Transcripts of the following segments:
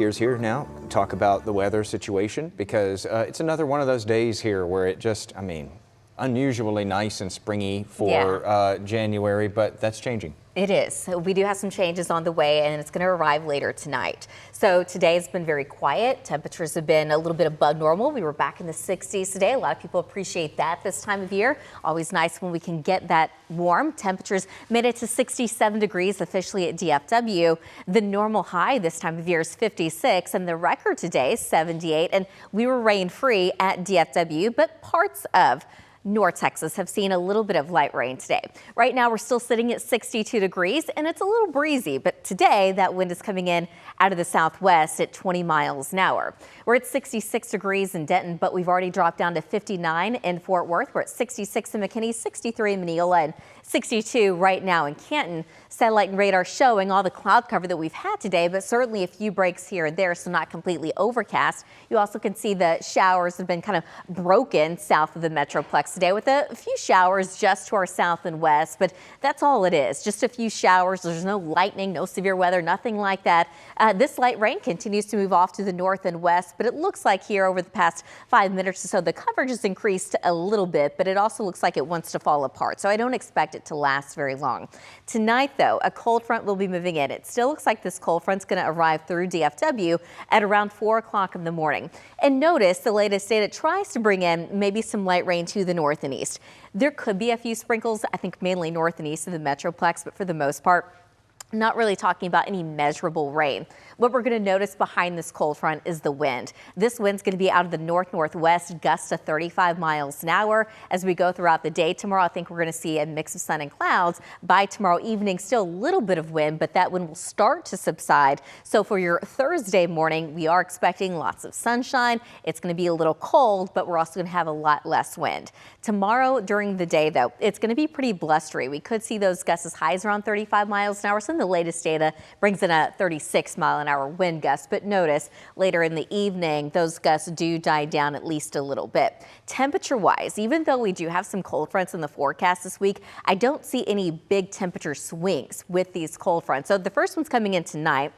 Years here now, talk about the weather situation because it's another one of those days here where it just, unusually nice and springy for January, but that's changing. It is. So we do have some changes on the way, and it's going to arrive later tonight. So today has been very quiet. Temperatures have been a little bit above normal. We were back in the 60s today. A lot of people appreciate that this time of year. Always nice when we can get that warm. Temperatures made it to 67 degrees officially at DFW. The normal high this time of year is 56, and the record today is 78. And we were rain-free at DFW, but parts of North Texas have seen a little bit of light rain today. Right now we're still sitting at 62 degrees and it's a little breezy, but today that wind is coming in out of the southwest at 20 miles an hour. We're at 66 degrees in Denton, but we've already dropped down to 59 in Fort Worth. We're at 66 in McKinney, 63 in Mineola, and 62 right now in Canton. Satellite and radar showing all the cloud cover that we've had today, but certainly a few breaks here and there, so not completely overcast. You also can see the showers have been kind of broken south of the Metroplex today with a few showers just to our south and west, but that's all it is. Just a few showers. There's no lightning, no severe weather, nothing like that. This light rain continues to move off to the north and west, but it looks like here over the past 5 minutes or so, the coverage has increased a little bit, but it also looks like it wants to fall apart. So I don't expect it to last very long. Tonight, though, a cold front will be moving in. It still looks like this cold front's going to arrive through DFW at around 4 o'clock in the morning. And notice the latest data tries to bring in maybe some light rain to the north and east. There could be a few sprinkles, I think mainly north and east of the Metroplex, but for the most part, not really talking about any measurable rain. What we're going to notice behind this cold front is the wind. This wind's going to be out of the north-northwest, gusts to 35 miles an hour. As we go throughout the day tomorrow, I think we're going to see a mix of sun and clouds. By tomorrow evening, still a little bit of wind, but that wind will start to subside. So for your Thursday morning, we are expecting lots of sunshine. It's going to be a little cold, but we're also going to have a lot less wind. Tomorrow during the day, though, it's going to be pretty blustery. We could see those gusts as high as around 35 miles an hour. Some of the latest data brings in a 36-mile-an-hour wind gust, but notice later in the evening, those gusts do die down at least a little bit. Temperature-wise, even though we do have some cold fronts in the forecast this week, I don't see any big temperature swings with these cold fronts. So the first one's coming in tonight,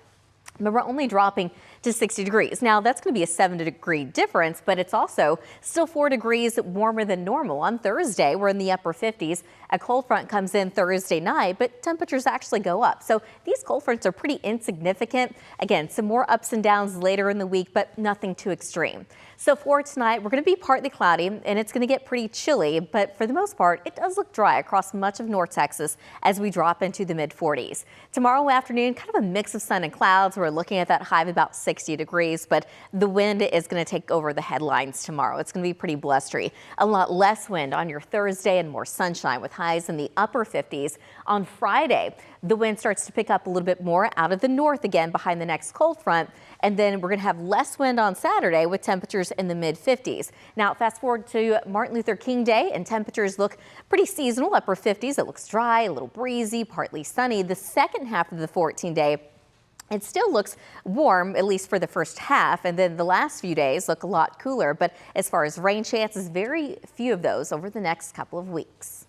but we're only dropping to 60 degrees. Now that's going to be a 7-degree difference, but it's also still 4 degrees warmer than normal. On Thursday, we're in the upper 50s. A cold front comes in Thursday night, but temperatures actually go up. So these cold fronts are pretty insignificant. Again, some more ups and downs later in the week, but nothing too extreme. So for tonight, we're going to be partly cloudy and it's going to get pretty chilly, but for the most part, it does look dry across much of North Texas as we drop into the mid-40s. Tomorrow afternoon, kind of a mix of sun and clouds. We're looking at that high of about 60 degrees, but the wind is going to take over the headlines tomorrow. It's going to be pretty blustery. A lot less wind on your Thursday and more sunshine with highs in the upper 50s. On Friday, the wind starts to pick up a little bit more out of the north again behind the next cold front. And then we're going to have less wind on Saturday with temperatures in the mid-50s. Now, fast forward to Martin Luther King Day and temperatures look pretty seasonal, upper 50s. It looks dry, a little breezy, partly sunny. The second half of the 14-day, it still looks warm, at least for the first half, and then the last few days look a lot cooler. But as far as rain chances, very few of those over the next couple of weeks.